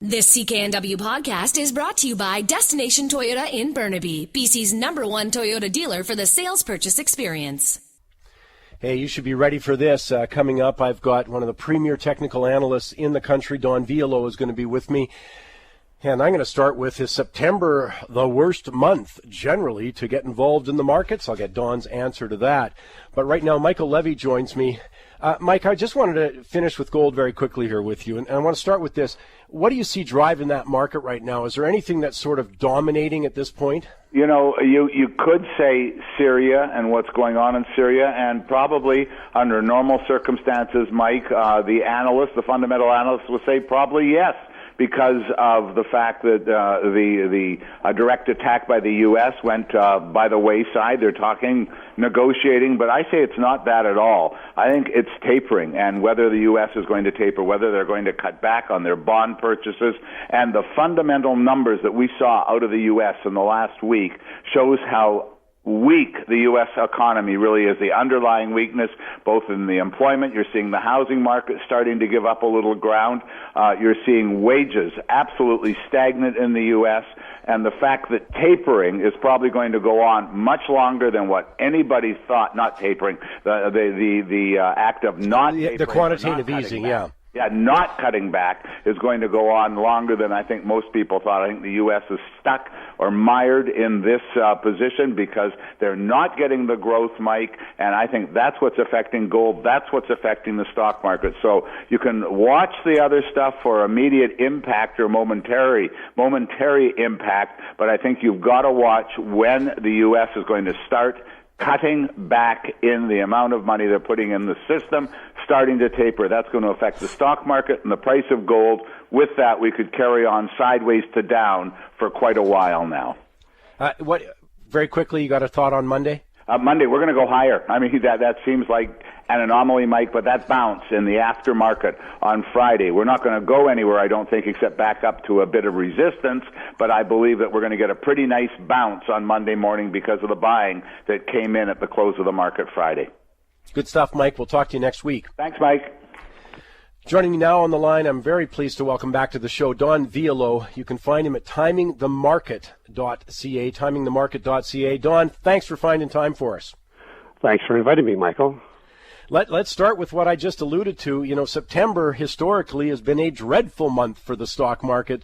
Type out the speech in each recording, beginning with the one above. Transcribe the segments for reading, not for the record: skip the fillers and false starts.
This CKNW podcast is brought to you by Destination Toyota in Burnaby, BC's #1 Toyota dealer for the sales purchase experience. Hey, you should be ready for this. Coming up, I've got one of the premier technical analysts in the country, Don Vialoux, is going to be with me. And I'm going to start with, is September the worst month generally to get involved in the markets? I'll get Don's answer to that. But right now, Michael Levy joins me. Mike, I just wanted to finish with gold very quickly here with you. And I want to start with this. What do you see driving that market right now? Is there anything that's sort of dominating at this point? You know, you could say Syria and what's going on in Syria, and probably under normal circumstances, Mike, the fundamental analysts will say probably yes, because of the fact that the direct attack by the U.S. went by the wayside. They're talking, negotiating, but I say it's not that at all. I think it's tapering, and whether the U.S. is going to taper, whether they're going to cut back on their bond purchases, and the fundamental numbers that we saw out of the U.S. in the last week shows how weak the U.S. economy really is, the underlying weakness, both in the employment. You're seeing the housing market starting to give up a little ground. You're seeing wages absolutely stagnant in the U.S., and the fact that tapering is probably going to go on much longer than what anybody thought. Not tapering, the act of not tapering, the quantitative easing, yeah. Yeah, not cutting back is going to go on longer than I think most people thought. I think the U.S. is stuck or mired in this position because they're not getting the growth, Mike, and I think that's what's affecting gold. That's what's affecting the stock market. So you can watch the other stuff for immediate impact or momentary impact, but I think you've got to watch when the U.S. is going to start cutting back in the amount of money they're putting in the system, starting to taper. That's going to affect the stock market and the price of gold. With that, we could carry on sideways to down for quite a while now. Very quickly, you got a thought on Monday? Monday, we're going to go higher. I mean, that seems like an anomaly, Mike, but that bounce in the aftermarket on Friday, we're not going to go anywhere, I don't think, except back up to a bit of resistance, but I believe that we're going to get a pretty nice bounce on Monday morning because of the buying that came in at the close of the market Friday. Good stuff, Mike. We'll talk to you next week. Thanks, Mike. Joining me now on the line, I'm very pleased to welcome back to the show Don Vialoux. You can find him at timingthemarket.ca, timingthemarket.ca. Don, thanks for finding time for us. Thanks for inviting me, Michael. Let's start with what I just alluded to. You know, September historically has been a dreadful month for the stock market.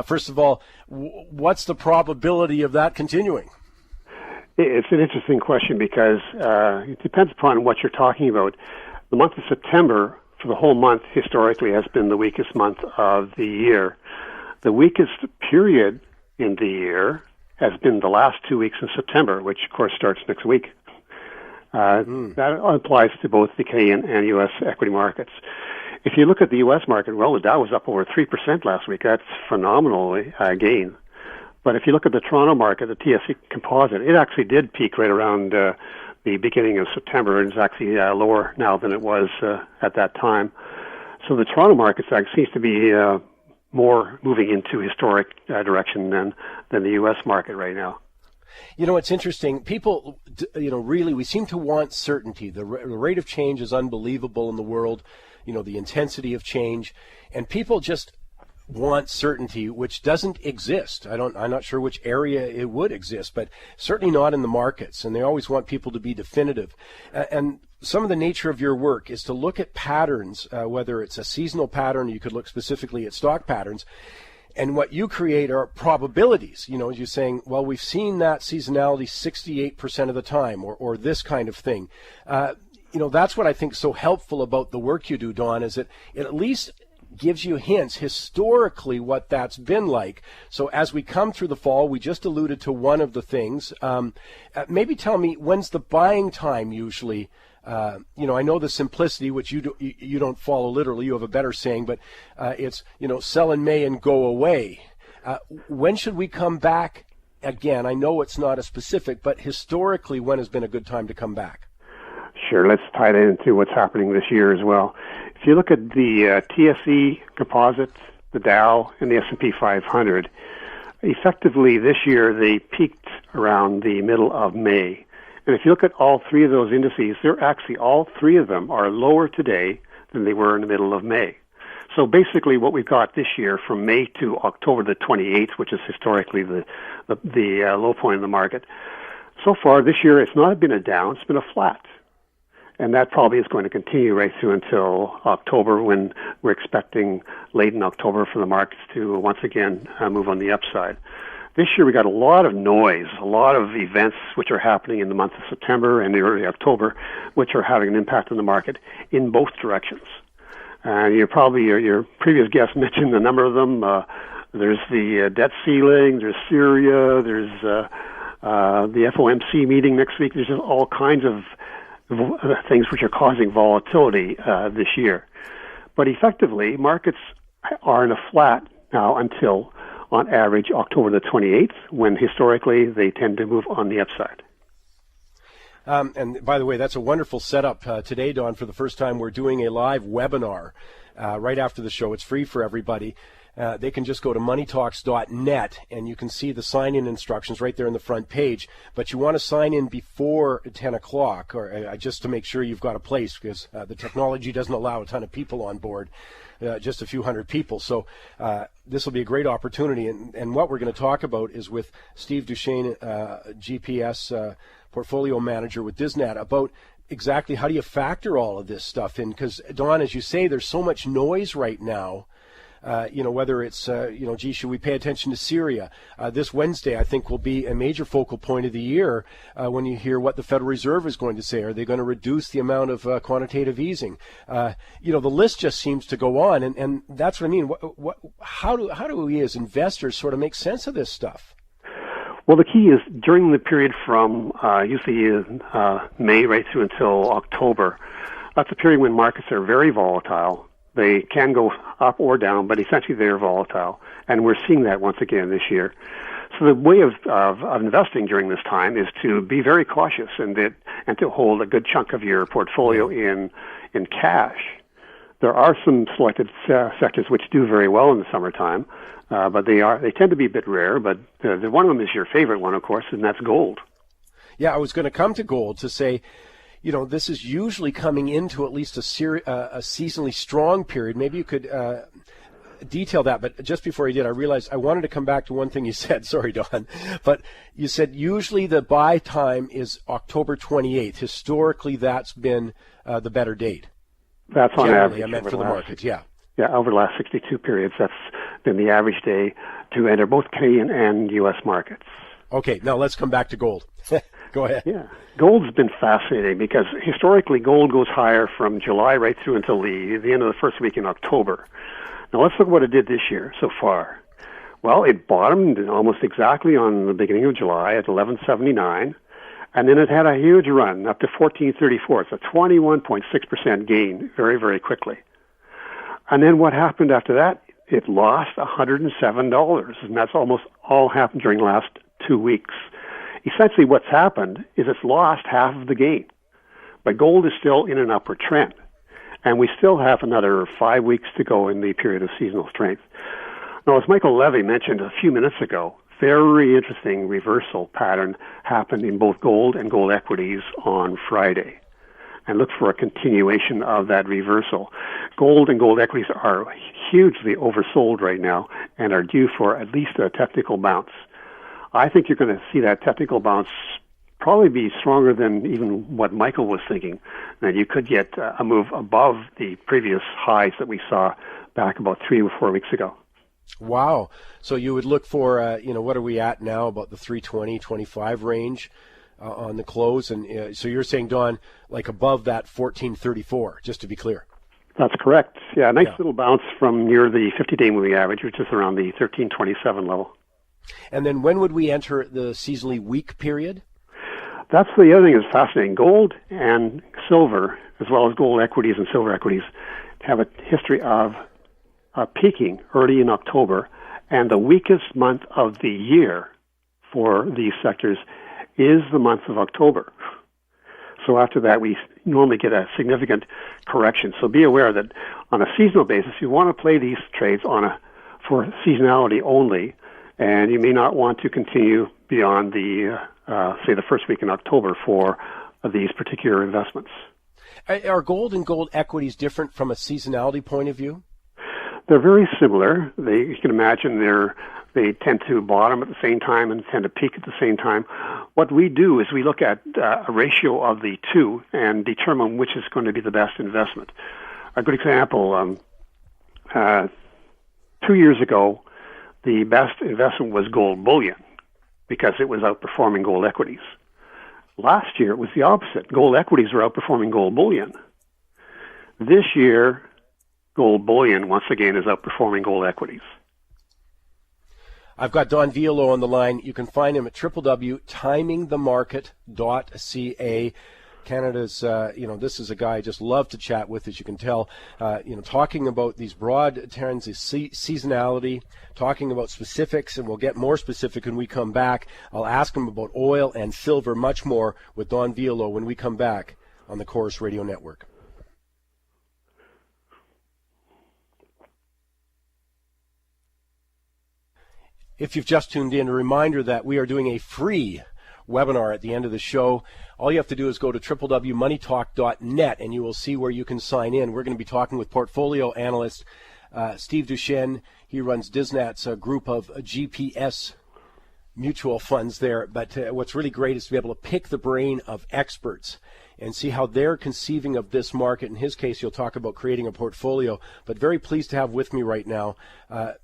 First of all, what's the probability of that continuing? It's an interesting question because it depends upon what you're talking about. The month of September, for the whole month, historically has been the weakest month of the year. The weakest period in the year has been the last 2 weeks in September, which, of course, starts next week. That applies to both the Canadian and U.S. equity markets. If you look at the U.S. market, well, the Dow was up over 3% last week. That's phenomenal gain. But if you look at the Toronto market, the TSE composite, it actually did peak right around the beginning of September, and it's actually lower now than it was at that time. So the Toronto market seems to be more moving into historic direction than the U.S. market right now. You know, it's interesting. People, really, we seem to want certainty. The rate of change is unbelievable in the world, the intensity of change, and people just want certainty, which doesn't exist. I'm not sure which area it would exist, but certainly not in the markets, and they always want people to be definitive. And some of the nature of your work is to look at patterns, whether it's a seasonal pattern, you could look specifically at stock patterns, and what you create are probabilities. You're saying, well, we've seen that seasonality 68% of the time, or this kind of thing. That's what I think is so helpful about the work you do, Don, is that it at least gives you hints historically what that's been like. So as we come through the fall, we just alluded to one of the things. Maybe tell me, when's the buying time usually? I know the simplicity, which you don't follow literally. You have a better saying, but it's, sell in May and go away. When should we come back again? I know it's not a specific, but historically, when has been a good time to come back? Sure. Let's tie that into what's happening this year as well. If you look at the TSE composite, the Dow, and the S&P 500, effectively this year they peaked around the middle of May. And if you look at all three of those indices, they're actually, all three of them are lower today than they were in the middle of May. So basically what we've got this year from May to October the 28th, which is historically the low point in the market, so far this year it's not been a down, it's been a flat. And that probably is going to continue right through until October, when we're expecting late in October for the markets to once again move on the upside. This year we got a lot of noise, a lot of events which are happening in the month of September and early October, which are having an impact on the market in both directions. And your previous guest mentioned a number of them. There's the debt ceiling, there's Syria, there's the FOMC meeting next week. There's just all kinds of things which are causing volatility this year. But effectively, markets are in a flat now until, on average, October the 28th, when historically they tend to move on the upside. And by the way, that's a wonderful setup today, Don. For the first time, we're doing a live webinar right after the show. It's free for everybody. They can just go to moneytalks.net, and you can see the sign-in instructions right there on the front page. But you want to sign in before 10 o'clock, or just to make sure you've got a place, because the technology doesn't allow a ton of people on board, just a few hundred people. So this will be a great opportunity. And what we're going to talk about is with Steve Duchesne, GPS portfolio manager with DisNat, about exactly how do you factor all of this stuff in. Because, Don, as you say, there's so much noise right now. Whether it's, should we pay attention to Syria? This Wednesday, I think, will be a major focal point of the year when you hear what the Federal Reserve is going to say. Are they going to reduce the amount of quantitative easing? The list just seems to go on, and that's what I mean. How do we as investors sort of make sense of this stuff? Well, the key is during the period from usually May right through until October. That's a period when markets are very volatile. They can go up or down, but essentially they're volatile, and we're seeing that once again this year. So the way of investing during this time is to be very cautious and to hold a good chunk of your portfolio in cash. There are some selected sectors which do very well in the summertime, but they tend to be a bit rare. But one of them is your favorite one, of course, and that's gold. Yeah, I was going to come to gold to say, this is usually coming into at least a seasonally strong period. Maybe you could detail that. But just before you did, I realized I wanted to come back to one thing you said. Sorry, Don. But you said usually the buy time is October 28th. Historically, that's been the better date. That's on average. I meant for the markets, yeah. Yeah, over the last 62 periods, that's been the average day to enter both Canadian and U.S. markets. Okay, now let's come back to gold. Go ahead. Yeah. Gold's been fascinating because historically gold goes higher from July right through until the end of the first week in October. Now let's look at what it did this year so far. Well, it bottomed almost exactly on the beginning of July at 1179, and then it had a huge run up to 1434. It's a 21.6% gain very, very quickly. And then what happened after that? It lost $107, and that's almost all happened during the last 2 weeks. Essentially what's happened is it's lost half of the gain. But gold is still in an upward trend. And we still have another 5 weeks to go in the period of seasonal strength. Now, as Michael Levy mentioned a few minutes ago, very interesting reversal pattern happened in both gold and gold equities on Friday. And look for a continuation of that reversal. Gold and gold equities are hugely oversold right now and are due for at least a technical bounce. I think you're going to see that technical bounce probably be stronger than even what Michael was thinking. And you could get a move above the previous highs that we saw back about 3 or 4 weeks ago. Wow. So you would look for, what are we at now, about the 320, 25 range on the close? And so you're saying, Don, like above that 1434, just to be clear. That's correct. Yeah, nice little bounce from near the 50-day moving average, which is around the 1327 level. And then when would we enter the seasonally weak period? That's the other thing that's fascinating. Gold and silver, as well as gold equities and silver equities, have a history of peaking early in October, and the weakest month of the year for these sectors is the month of October. So after that, we normally get a significant correction. So be aware that on a seasonal basis, you want to play these trades for seasonality only, and you may not want to continue beyond say the first week in October for these particular investments. Are gold and gold equities different from a seasonality point of view? They're very similar. You can imagine they tend to bottom at the same time and tend to peak at the same time. What we do is we look at a ratio of the two and determine which is going to be the best investment. A good example, 2 years ago, the best investment was gold bullion because it was outperforming gold equities. Last year, it was the opposite. Gold equities were outperforming gold bullion. This year, gold bullion, once again, is outperforming gold equities. I've got Don Vialoux on the line. You can find him at www.timingthemarket.ca. Canada's, this is a guy I just love to chat with, as you can tell, talking about these broad trends, seasonality, talking about specifics, and we'll get more specific when we come back. I'll ask him about oil and silver, much more, with Don Vialoux when we come back on the Chorus Radio Network. If you've just tuned in, a reminder that we are doing a free webinar at the end of the show. All you have to do is go to www.moneytalk.net and you will see where you can sign in. We're going to be talking with portfolio analyst Steve Duchesne. He runs Disnat's group of GPS mutual funds there. But what's really great is to be able to pick the brain of experts and see how they're conceiving of this market. In his case, you'll talk about creating a portfolio. But very pleased to have with me right now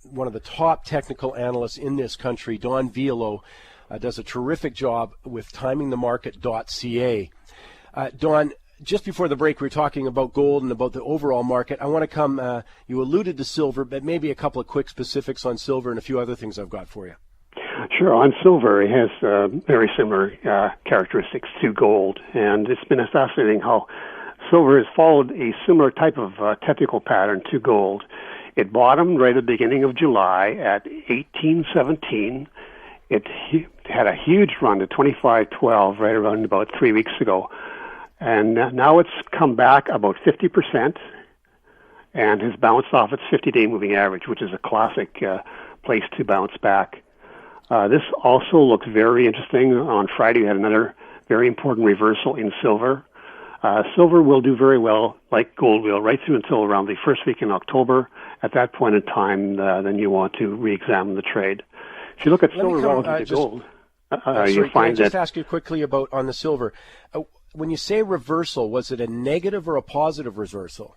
one of the top technical analysts in this country, Don Vialoux. Does a terrific job with timingthemarket.ca. Don, just before the break, we were talking about gold and about the overall market. I want to come, you alluded to silver, but maybe a couple of quick specifics on silver and a few other things I've got for you. Sure. On silver, it has very similar characteristics to gold, and it's been fascinating how silver has followed a similar type of technical pattern to gold. It bottomed right at the beginning of July at 1817. It had a huge run to 25.12 right around about 3 weeks ago. And now it's come back about 50% and has bounced off its 50-day moving average, which is a classic place to bounce back. This also looks very interesting. On Friday, we had another very important reversal in silver. Silver will do very well, like gold will, right through until around the first week in October. At that point in time, then you want to re-examine the trade. If you look at silver relative to gold, you find that... just ask you quickly about on the silver. When you say reversal, was it a negative or a positive reversal?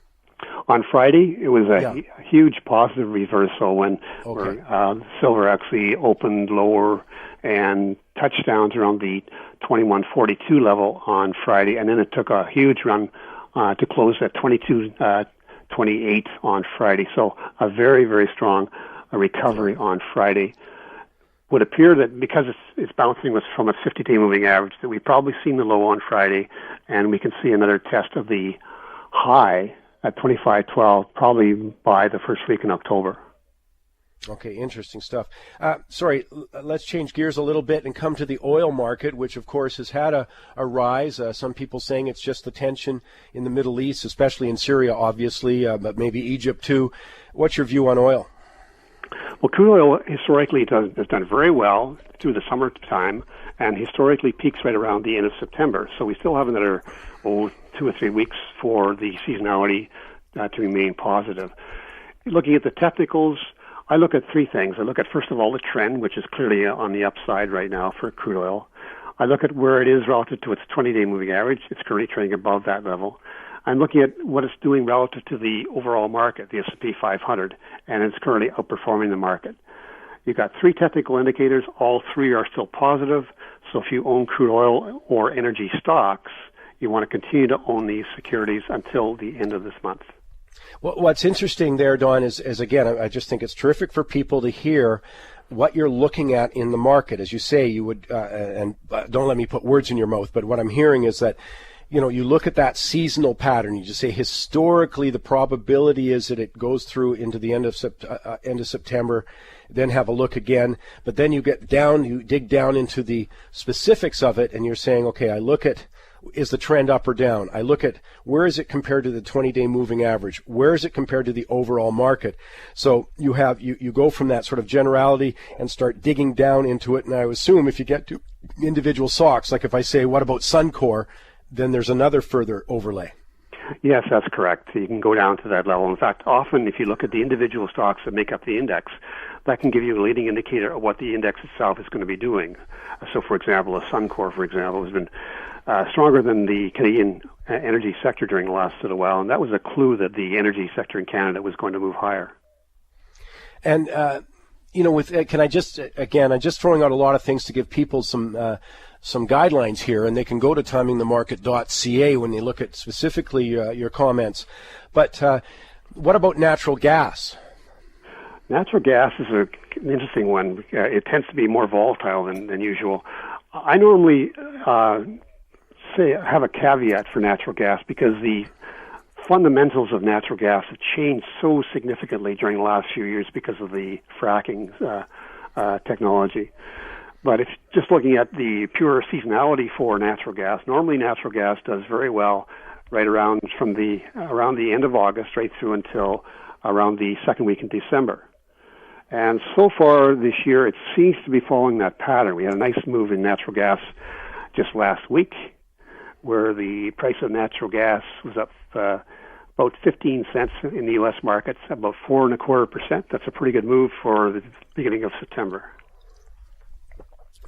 On Friday, it was a huge positive reversal when silver actually opened lower and touched down around the 21.42 level on Friday, and then it took a huge run to close at 22.28 on Friday. So a very, very strong recovery on Friday. Would appear that because it's bouncing from a 50-day moving average, that we've probably seen the low on Friday, and we can see another test of the high at 25.12 probably by the first week in October. Okay, interesting stuff. Let's change gears a little bit and come to the oil market, which, of course, has had a rise. Some people saying it's just the tension in the Middle East, especially in Syria, obviously, but maybe Egypt too. What's your view on oil? Well, crude oil historically has done very well through the summertime and historically peaks right around the end of September. So we still have another 2 or 3 weeks for the seasonality to remain positive. Looking at the technicals, I look at three things. I look at, first of all, the trend, which is clearly on the upside right now for crude oil. I look at where it is relative to its 20-day moving average. It's currently trading above that level. I'm looking at what it's doing relative to the overall market, the S&P 500, and it's currently outperforming the market. You've got three technical indicators. All three are still positive. So if you own crude oil or energy stocks, you want to continue to own these securities until the end of this month. Well, what's interesting there, Don, is again, I just think it's terrific for people to hear what you're looking at in the market. As you say, you would, don't let me put words in your mouth, but what I'm hearing is that, you look at that seasonal pattern. You just say historically the probability is that it goes through into the end of September, then have a look again. But then you dig down into the specifics of it, and you're saying, okay, I look at, is the trend up or down? I look at where is it compared to the 20-day moving average? Where is it compared to the overall market? So you go from that sort of generality and start digging down into it. And I assume if you get to individual stocks, like if I say, what about Suncor? Then there's another further overlay. Yes, that's correct. You can go down to that level. In fact, often if you look at the individual stocks that make up the index, that can give you a leading indicator of what the index itself is going to be doing. So, for example, a Suncor, for example, has been stronger than the Canadian energy sector during the last little while, and that was a clue that the energy sector in Canada was going to move higher. And can I just again, I'm just throwing out a lot of things to give people some guidelines here, and they can go to timingthemarket.ca when they look at specifically your comments. But what about natural gas? Natural gas is an interesting one. It tends to be more volatile than usual. I normally have a caveat for natural gas because the fundamentals of natural gas have changed so significantly during the last few years because of the fracking technology. But if just looking at the pure seasonality for natural gas, normally natural gas does very well right around the end of August right through until around the second week in December. And so far this year, it seems to be following that pattern. We had a nice move in natural gas just last week, where the price of natural gas was up about 15 cents in the U.S. markets, about 4.25%. That's a pretty good move for the beginning of September.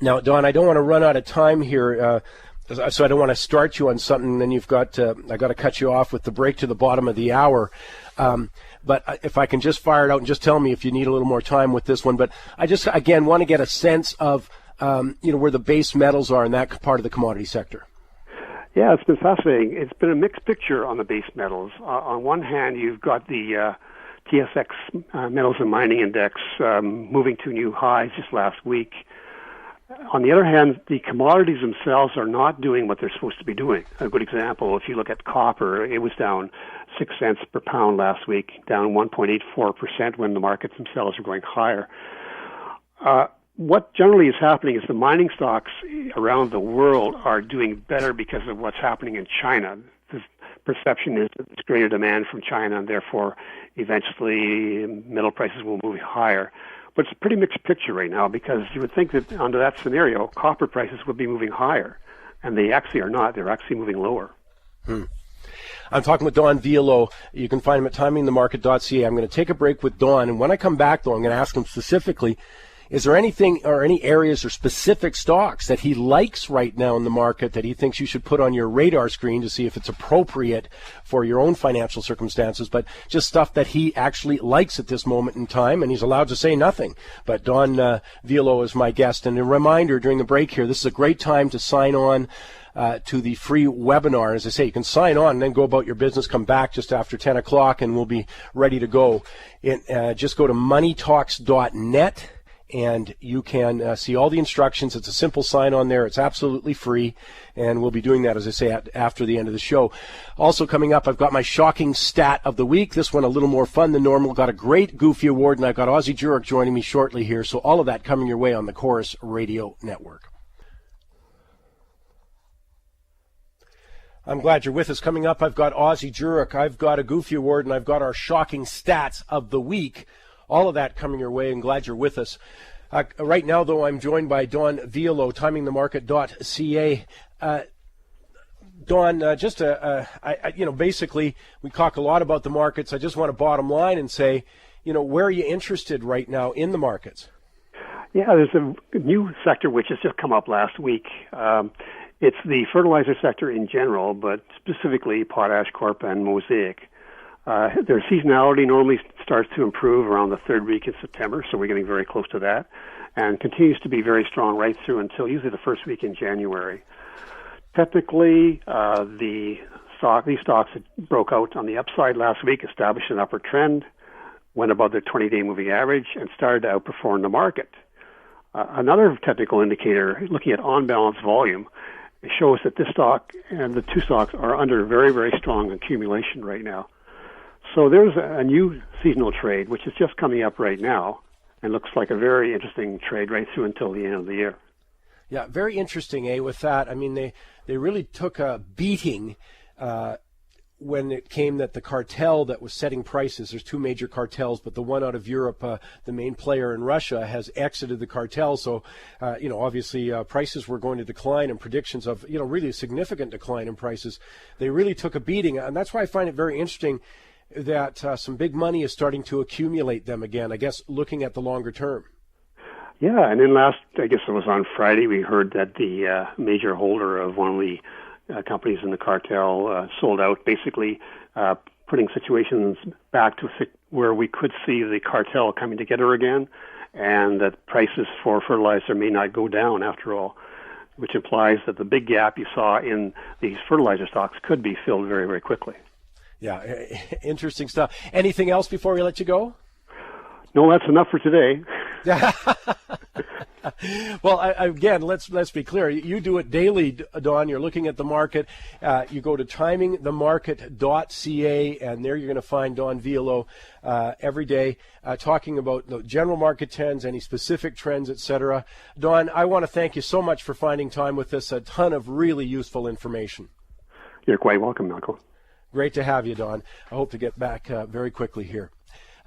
Now, Don, I don't want to run out of time here, so I don't want to start you on something. Then I got to cut you off with the break to the bottom of the hour. But if I can just fire it out and just tell me if you need a little more time with this one. But I just, again, want to get a sense of, where the base metals are in that part of the commodity sector. Yeah, it's been fascinating. It's been a mixed picture on the base metals. On one hand, you've got the TSX Metals and Mining Index moving to new highs just last week. On the other hand, the commodities themselves are not doing what they're supposed to be doing. A good example, if you look at copper, it was down 6 cents per pound last week, down 1.84% when the markets themselves are going higher. What generally is happening is the mining stocks around the world are doing better because of what's happening in China. The perception is that there's greater demand from China, and therefore eventually metal prices will move higher. But it's a pretty mixed picture right now because you would think that under that scenario, copper prices would be moving higher, and they actually are not. They're actually moving lower. I'm talking with Don Vialoux. You can find him at timingthemarket.ca. I'm going to take a break with Don, and when I come back, though, I'm going to ask him specifically, is there anything or any areas or specific stocks that he likes right now in the market that he thinks you should put on your radar screen to see if it's appropriate for your own financial circumstances, but just stuff that he actually likes at this moment in time, and he's allowed to say nothing. But Don Vialoux is my guest. And a reminder during the break here, this is a great time to sign on to the free webinar. As I say, you can sign on and then go about your business, come back just after 10 o'clock, and we'll be ready to go. Just go to moneytalks.net. And you can see all the instructions. It's a simple sign-on there. It's absolutely free, and we'll be doing that, as I say, after the end of the show. Also coming up, I've got my shocking stat of the week. This one a little more fun than normal. Got a great Goofy Award, and I've got Ozzie Jurek joining me shortly here. So all of that coming your way on the Chorus Radio Network. I'm glad you're with us. Coming up, I've got Ozzie Jurek, I've got a Goofy Award, and I've got our shocking stats of the week. All of that coming your way, and glad you're with us. Right now, though, I'm joined by Don Vialoux, timingthemarket.ca. Don, basically, we talk a lot about the markets. I just want to bottom line and say, where are you interested right now in the markets? Yeah, there's a new sector which has just come up last week. It's the fertilizer sector in general, but specifically Potash Corp and Mosaic. Their seasonality normally starts to improve around the third week in September, so we're getting very close to that, and continues to be very strong right through until usually the first week in January. Technically, these stocks broke out on the upside last week, established an upward trend, went above their 20-day moving average, and started to outperform the market. Another technical indicator, looking at on-balance volume, shows that this stock and the two stocks are under very, very strong accumulation right now. So there's a new seasonal trade, which is just coming up right now, and looks like a very interesting trade right through until the end of the year. Yeah, very interesting, with that. I mean, they really took a beating when it came that the cartel that was setting prices, there's two major cartels, but the one out of Europe, the main player in Russia, has exited the cartel. So, obviously prices were going to decline, and predictions of, really a significant decline in prices. They really took a beating. And that's why I find it very interesting that some big money is starting to accumulate them again, I guess, looking at the longer term. Yeah, and then I guess it was on Friday, we heard that the major holder of one of the companies in the cartel sold out, basically putting situations back to where we could see the cartel coming together again, and that prices for fertilizer may not go down after all, which implies that the big gap you saw in these fertilizer stocks could be filled very, very quickly. Yeah, interesting stuff. Anything else before we let you go? No, that's enough for today. Well, again, let's be clear. You do it daily, Don. You're looking at the market. You go to timingthemarket.ca, and there you're going to find Don Vialoux every day talking about the general market trends, any specific trends, etc. Don, I want to thank you so much for finding time with us. A ton of really useful information. You're quite welcome, Michael. Great to have you, Don. I hope to get back very quickly here.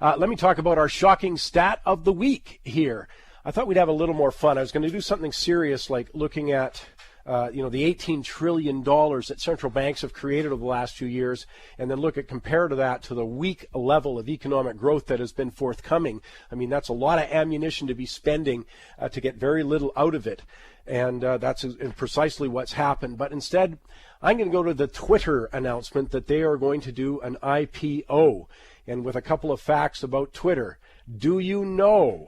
Let me talk about our shocking stat of the week here. I thought we'd have a little more fun. I was going to do something serious like looking at, the $18 trillion that central banks have created over the last few years, and then compare that to the weak level of economic growth that has been forthcoming. I mean, that's a lot of ammunition to be spending to get very little out of it. And that's precisely what's happened. But instead, I'm going to go to the Twitter announcement that they are going to do an IPO. And with a couple of facts about Twitter. Do you know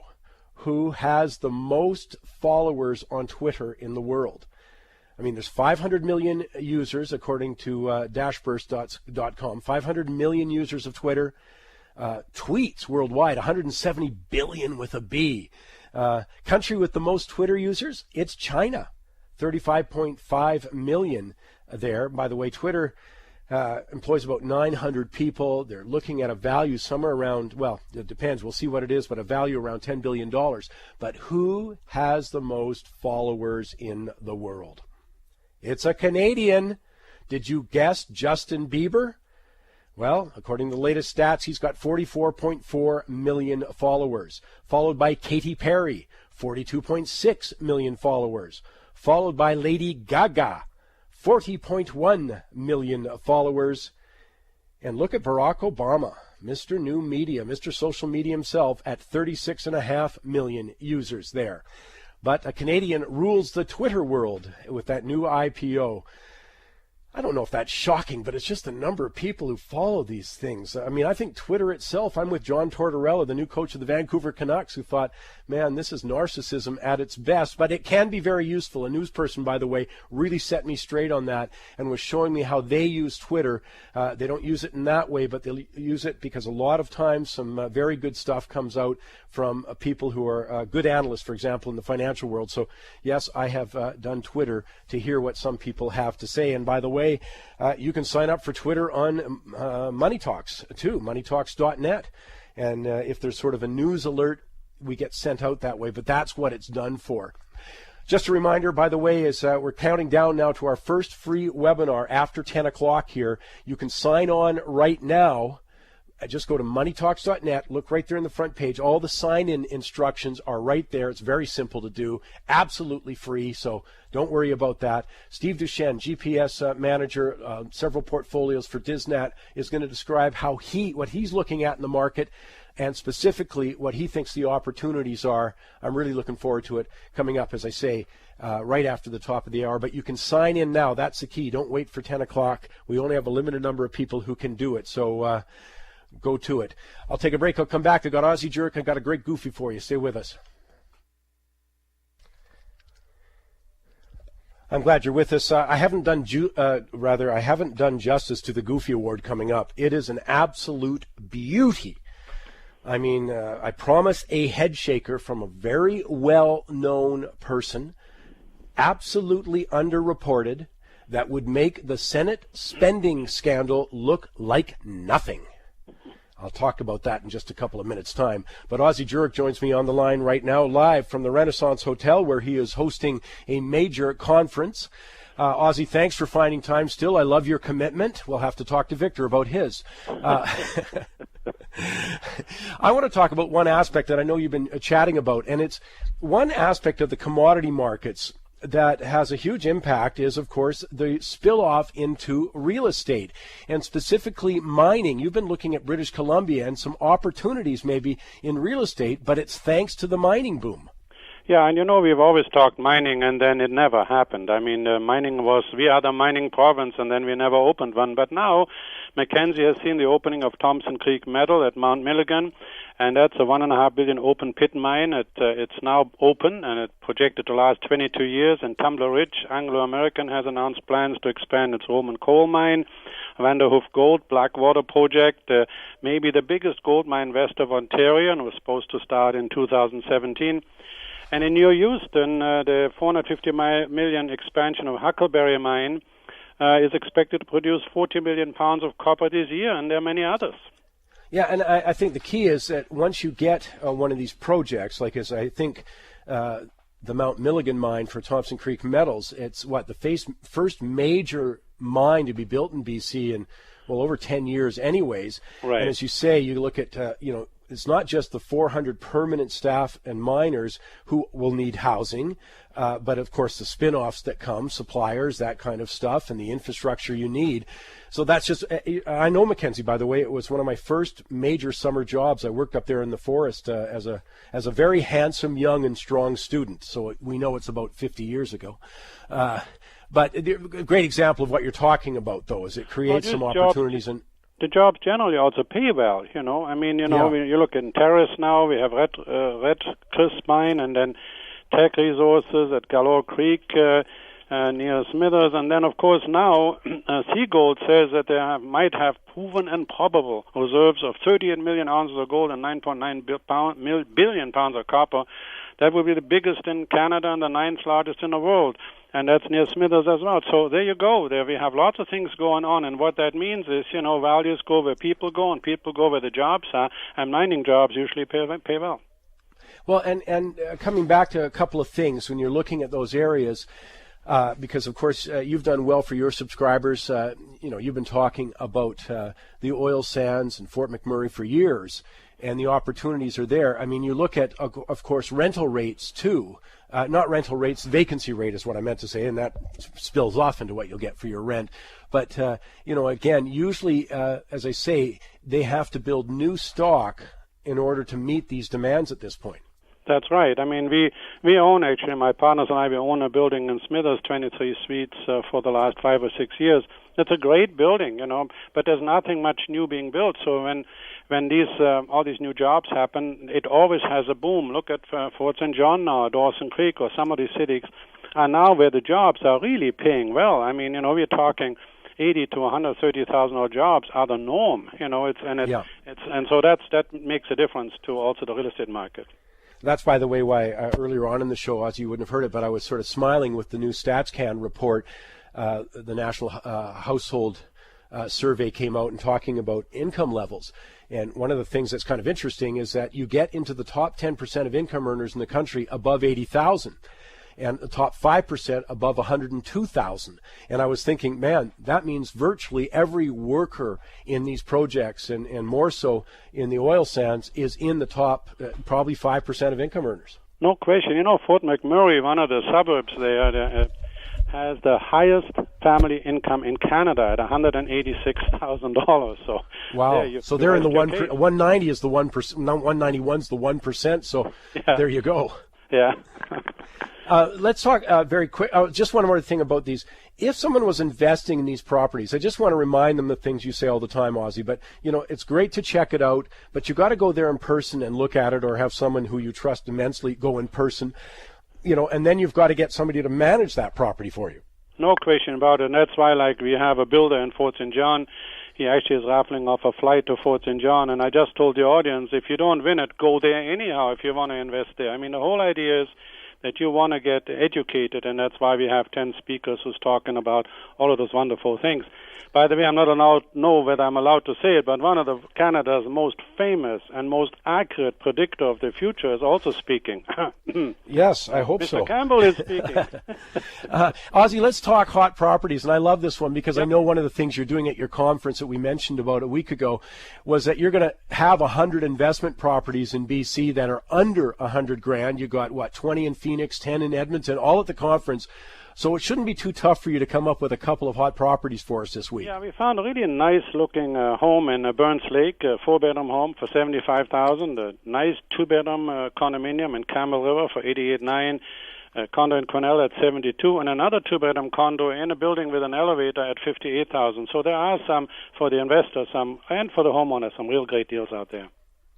who has the most followers on Twitter in the world? I mean, there's 500 million users, according to dashburst.com. 500 million users of Twitter. Tweets worldwide, 170 billion with a B. Country with the most Twitter users? It's China. 35.5 million there. By the way, Twitter employs about 900 people. They're looking at a value somewhere around, well, it depends. We'll see what it is, but a value around $10 billion. But who has the most followers in the world? It's a Canadian. Did you guess Justin Bieber? Well, according to the latest stats, he's got 44.4 million followers, followed by Katy Perry, 42.6 million followers, followed by Lady Gaga, 40.1 million followers. And look at Barack Obama, Mr. New Media, Mr. Social Media himself, at 36.5 million users there. But a Canadian rules the Twitter world with that new IPO. I don't know if that's shocking, but it's just the number of people who follow these things. I mean, I think Twitter itself, I'm with John Tortorella, the new coach of the Vancouver Canucks, who thought, man, this is narcissism at its best, but it can be very useful. A news person, by the way, really set me straight on that and was showing me how they use Twitter. They don't use it in that way, but they use it because a lot of times some very good stuff comes out from people who are good analysts, for example, in the financial world. So, yes, I have done Twitter to hear what some people have to say. And by the way, you can sign up for Twitter on Money Talks, too, moneytalks.net. And if there's sort of a news alert, we get sent out that way. But that's what it's done for. Just a reminder, by the way, is we're counting down now to our first free webinar after 10 o'clock here. You can sign on right now. Just go to moneytalks.net, look right there in the front page. All the sign-in instructions are right there. It's very simple to do, absolutely free, so don't worry about that. Steve Duchesne, GPS manager, several portfolios for Disnat, is going to describe what he's looking at in the market and specifically what he thinks the opportunities are. I'm really looking forward to it coming up, as I say, right after the top of the hour. But you can sign in now. That's the key. Don't wait for 10 o'clock. We only have a limited number of people who can do it, so go to it. I'll take a break. I'll come back. I got Aussie Jerk. I got a great goofy for you. Stay with us. I'm glad you're with us. I haven't done justice to the Goofy Award coming up. It is an absolute beauty. I mean, I promise a head shaker from a very well-known person, absolutely underreported, that would make the Senate spending scandal look like nothing. I'll talk about that in just a couple of minutes' time. But Aussie Jurek joins me on the line right now, live from the Renaissance Hotel, where he is hosting a major conference. Ozzie, thanks for finding time still. I love your commitment. We'll have to talk to Victor about his. I want to talk about one aspect that I know you've been chatting about, and it's one aspect of the commodity markets that has a huge impact is, of course, the spill-off into real estate, and specifically mining. You've been looking at British Columbia and some opportunities maybe in real estate, but it's thanks to the mining boom. Yeah, and we've always talked mining, and then it never happened. I mean, we are the mining province, and then we never opened one. But now, Mackenzie has seen the opening of Thompson Creek Metal at Mount Milligan, and that's a $1.5 billion open pit mine. It's now open, and it's projected to last 22 years. And Tumbler Ridge, Anglo-American, has announced plans to expand its Roman coal mine. Vanderhoof Gold, Blackwater project, maybe the biggest gold mine west of Ontario, and was supposed to start in 2017. And in New Houston, the $450 million expansion of Huckleberry Mine is expected to produce 40 million pounds of copper this year, and there are many others. Yeah, and I think the key is that once you get one of these projects, like as I think the Mount Milligan mine for Thompson Creek Metals, it's the first major mine to be built in BC in, over 10 years anyways. Right. And as you say, you look at, it's not just the 400 permanent staff and miners who will need housing, but of course the spin-offs that come, suppliers, that kind of stuff, and the infrastructure you need. So that's just, I know Mackenzie, by the way. It was one of my first major summer jobs. I worked up there in the forest as a very handsome, young, and strong student. So we know it's about 50 years ago. But a great example of what you're talking about, though, is it creates some opportunities. And the jobs generally also pay well, I mean, you look in Terrace now, we have Red Chris Mine, and then Tech Resources at Galore Creek near Smithers, and then, of course, now Seagold says that they might have proven and probable reserves of 38 million ounces of gold and 9.9 billion pounds of copper. That would be the biggest in Canada and the 9th largest in the world. And that's near Smithers as well. So there you go. There we have lots of things going on. And what that means is, values go where people go, and people go where the jobs are. And mining jobs usually pay well. Well, and coming back to a couple of things, when you're looking at those areas, because, of course, you've done well for your subscribers. You've been talking about the oil sands and Fort McMurray for years, and the opportunities are there. I mean, you look at, of course, rental rates, too. Not rental rates, vacancy rate is what I meant to say, and that spills off into what you'll get for your rent. But, again, usually, as I say, they have to build new stock in order to meet these demands at this point. That's right. I mean, we own, actually, my partners and I, we own a building in Smithers, 23 suites for the last 5 or 6 years. It's a great building, but there's nothing much new being built. So when these all these new jobs happen, it always has a boom. Look at Fort St. John now, Dawson Creek, or some of these cities are now where the jobs are really paying well. I mean, we're talking 80 to 130,000 odd jobs are the norm. And so that makes a difference to also the real estate market. That's, by the way, why earlier on in the show, Ozzie, you wouldn't have heard it, but I was sort of smiling with the new StatsCan report. The National Household Survey came out and talking about income levels. And one of the things that's kind of interesting is that you get into the top 10% of income earners in the country above 80,000, and the top 5% above 102,000. And I was thinking, man, that means virtually every worker in these projects, and more so in the oil sands, is in the top probably 5% of income earners. No question. Fort McMurray, one of the suburbs there, has the highest family income in Canada at $186,000. So wow. So they're in the 190 is the 1%. 191 is the 1%. So There you go. Yeah. Let's talk very quick. Just one more thing about these. If someone was investing in these properties, I just want to remind them the things you say all the time, Ozzie. But it's great to check it out, but you got to go there in person and look at it, or have someone who you trust immensely go in person. And then you've got to get somebody to manage that property for you. No question about it. And that's why, we have a builder in Fort St. John. He actually is raffling off a flight to Fort St. John. And I just told the audience, if you don't win it, go there anyhow if you want to invest there. I mean, the whole idea is that you want to get educated, and that's why we have 10 speakers who's talking about all of those wonderful things. By the way, I'm not allowed know whether I'm allowed to say it, but one of Canada's most famous and most accurate predictor of the future is also speaking. Yes, I hope so. Mr. Campbell is speaking. Ozzy, let's talk hot properties, and I love this one because I know one of the things you're doing at your conference that we mentioned about a week ago was that you're going to have 100 investment properties in BC that are under 100 grand. You got, 20 in Phoenix, 10 in Edmonton, all at the conference. So it shouldn't be too tough for you to come up with a couple of hot properties for us this week. Yeah, we found a really nice-looking home in Burns Lake, a 4-bedroom home for $75,000, a nice 2-bedroom condominium in Campbell River for $88,900, a condo in Cornell at $72,000, and another 2-bedroom condo in a building with an elevator at $58,000. So there are some for the investors, and for the homeowners, some real great deals out there.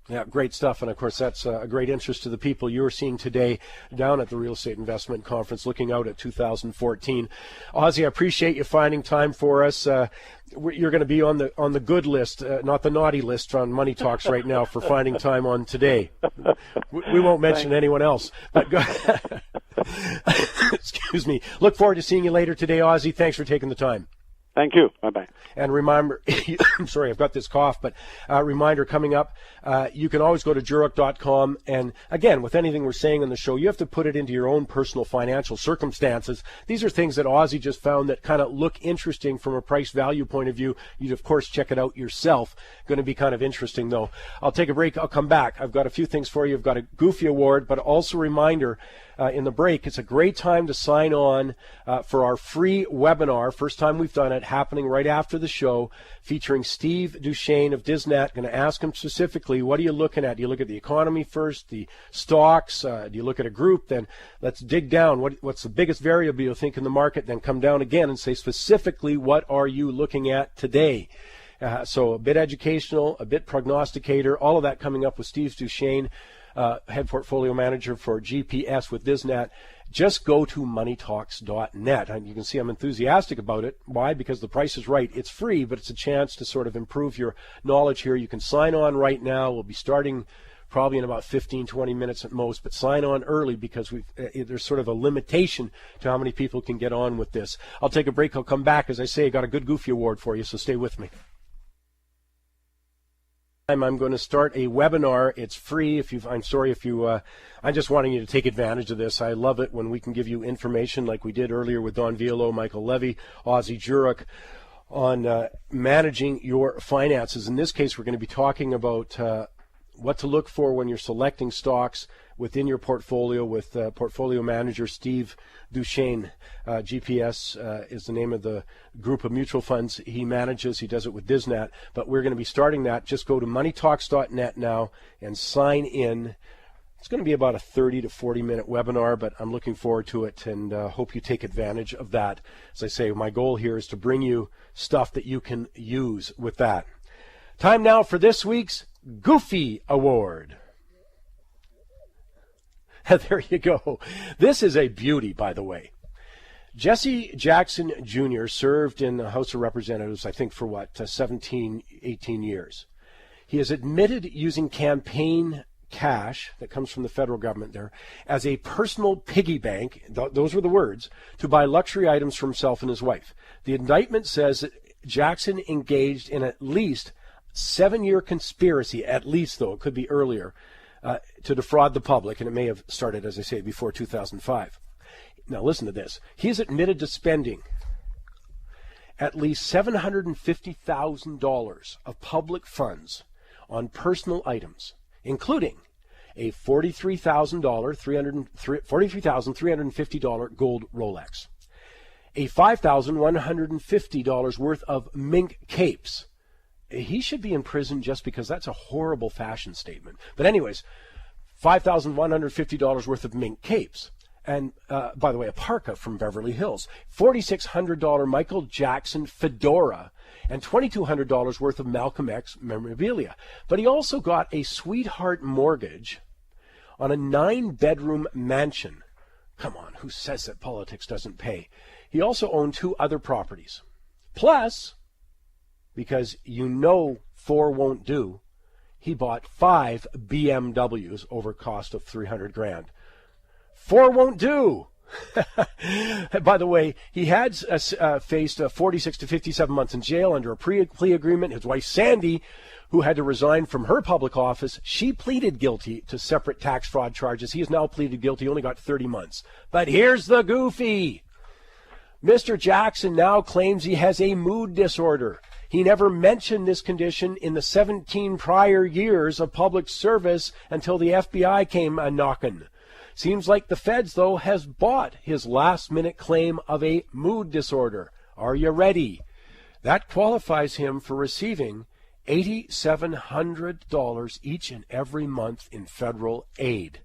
Yeah, great stuff. And, of course, that's a great interest to the people you're seeing today down at the Real Estate Investment Conference, looking out at 2014. Ozzy, I appreciate you finding time for us. You're going to be on the good list, not the naughty list on Money Talks right now for finding time on today. We won't mention anyone else. But excuse me. Look forward to seeing you later today, Ozzy. Thanks for taking the time. Thank you. Bye-bye. And remember, I'm sorry, I've got this cough, but reminder coming up, you can always go to Jurek.com. And again, with anything we're saying on the show, you have to put it into your own personal financial circumstances. These are things that Ozzy just found that kind of look interesting from a price value point of view. You'd, of course, check it out yourself. Going to be kind of interesting, though. I'll take a break. I'll come back. I've got a few things for you. I've got a Goofy Award, but also a reminder, in the break, it's a great time to sign on for our free webinar. First time we've done it, happening right after the show, featuring Steve Duchesne of Disnet. Going to ask him specifically, what are you looking at? Do you look at the economy first, the stocks? Do you look at a group? Then let's dig down. What's the biggest variable you think in the market? Then come down again and say specifically, what are you looking at today? So a bit educational, a bit prognosticator, all of that coming up with Steve Duchesne, head portfolio manager for GPS with Disnet. Just go to moneytalks.net. And you can see I'm enthusiastic about it. Why? Because the price is right. It's free, but it's a chance to sort of improve your knowledge here. You can sign on right now. We'll be starting probably in about 15, 20 minutes at most, but sign on early because there's sort of a limitation to how many people can get on with this. I'll take a break. I'll come back. As I say, I got a good Goofy Award for you, so stay with me. I'm going to start a webinar. It's free. I'm just wanting you to take advantage of this. I love it when we can give you information like we did earlier with Don Vialoux, Michael Levy, Ozzy Jurek on managing your finances. In this case, we're going to be talking about what to look for when you're selecting stocks within your portfolio with portfolio manager Steve Duchesne. GPS is the name of the group of mutual funds he manages. He does it with Disnet, but we're going to be starting that. Just go to moneytalks.net now and sign in. It's going to be about a 30 to 40 minute webinar, but I'm looking forward to it and hope you take advantage of that. As I say, my goal here is to bring you stuff that you can use with that. Time now for this week's Goofy Award. There you go. This is a beauty, by the way. Jesse Jackson Jr. served in the House of Representatives, I think, for 17, 18 years. He has admitted using campaign cash that comes from the federal government there as a personal piggy bank, those were the words, to buy luxury items for himself and his wife. The indictment says that Jackson engaged in at least 7-year conspiracy, at least, though, it could be earlier, to defraud the public, and it may have started, as I say, before 2005. Now, listen to this. He is admitted to spending at least $750,000 of public funds on personal items, including a $43,350 gold Rolex, a $5,150 worth of mink capes. He should be in prison just because that's a horrible fashion statement. But anyways, $5,150 worth of mink capes. And, by the way, a parka from Beverly Hills. $4,600 Michael Jackson fedora. And $2,200 worth of Malcolm X memorabilia. But he also got a sweetheart mortgage on a 9-bedroom mansion. Come on, who says that politics doesn't pay? He also owned 2 other properties. Plus, because you know 4 won't do, he bought 5 BMWs over cost of $300,000. 4 won't do. By the way, he had faced 46 to 57 months in jail under a plea agreement. His wife, Sandy, who had to resign from her public office, she pleaded guilty to separate tax fraud charges. He has now pleaded guilty, only got 30 months. But here's the goofy. Mr. Jackson now claims he has a mood disorder. He never mentioned this condition in the 17 prior years of public service until the FBI came a-knocking. Seems like the feds, though, has bought his last-minute claim of a mood disorder. Are you ready? That qualifies him for receiving $8,700 each and every month in federal aid.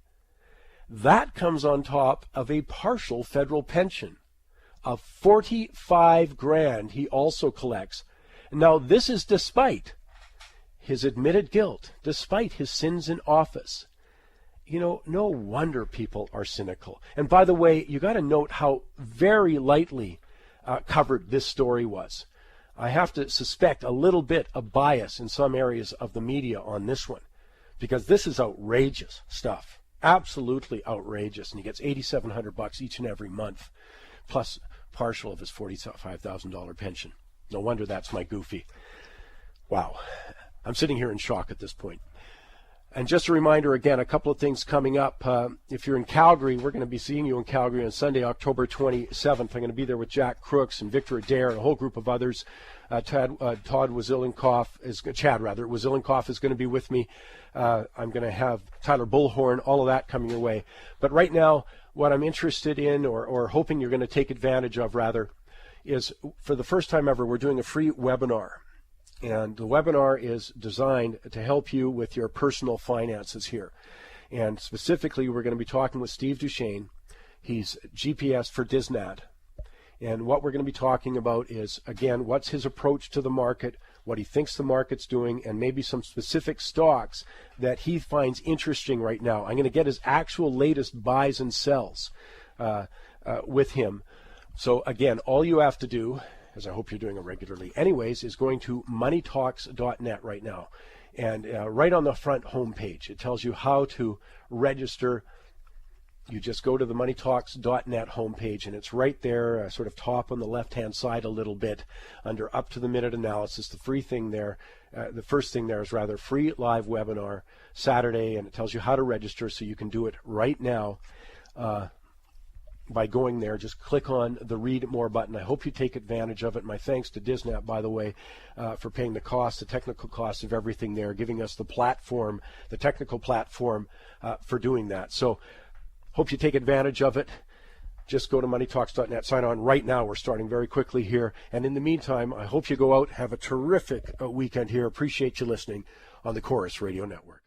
That comes on top of a partial federal pension of $45,000 he also collects. Now, this is despite his admitted guilt, despite his sins in office. You know, no wonder people are cynical. And by the way, you got to note how very lightly covered this story was. I have to suspect a little bit of bias in some areas of the media on this one, because this is outrageous stuff. Absolutely outrageous. And he gets $8,700 each and every month, plus partial of his $45,000 pension. No wonder that's my goofy. Wow. I'm sitting here in shock at this point. And just a reminder, again, a couple of things coming up. If you're in Calgary, we're going to be seeing you in Calgary on Sunday, October 27th. I'm going to be there with Jack Crooks and Victor Adair and a whole group of others. Chad Wazilenkoff is going to be with me. I'm going to have Tyler Bullhorn, all of that coming your way. But right now, what I'm interested in, or hoping you're going to take advantage of, rather, is for the first time ever, we're doing a free webinar. And the webinar is designed to help you with your personal finances here. And specifically, we're going to be talking with Steve Duchesne. He's GPS for Disnat. And what we're going to be talking about is, again, what's his approach to the market, what he thinks the market's doing, and maybe some specific stocks that he finds interesting right now. I'm going to get his actual latest buys and sells with him. So, again, all you have to do, as I hope you're doing it regularly anyways, is going to moneytalks.net right now. And right on the front homepage, it tells you how to register. You just go to the moneytalks.net homepage, and it's right there, sort of top on the left-hand side a little bit, under up-to-the-minute analysis. The free thing there, the first thing there is rather free live webinar Saturday, and it tells you how to register, so you can do it right now. By going there, just click on the Read More button. I hope you take advantage of it. My thanks to Disnat, by the way, for paying the cost, the technical cost of everything there, giving us the platform, the technical platform for doing that. So hope you take advantage of it. Just go to moneytalks.net, sign on right now. We're starting very quickly here. And in the meantime, I hope you go out, have a terrific weekend here. Appreciate you listening on the Chorus Radio Network.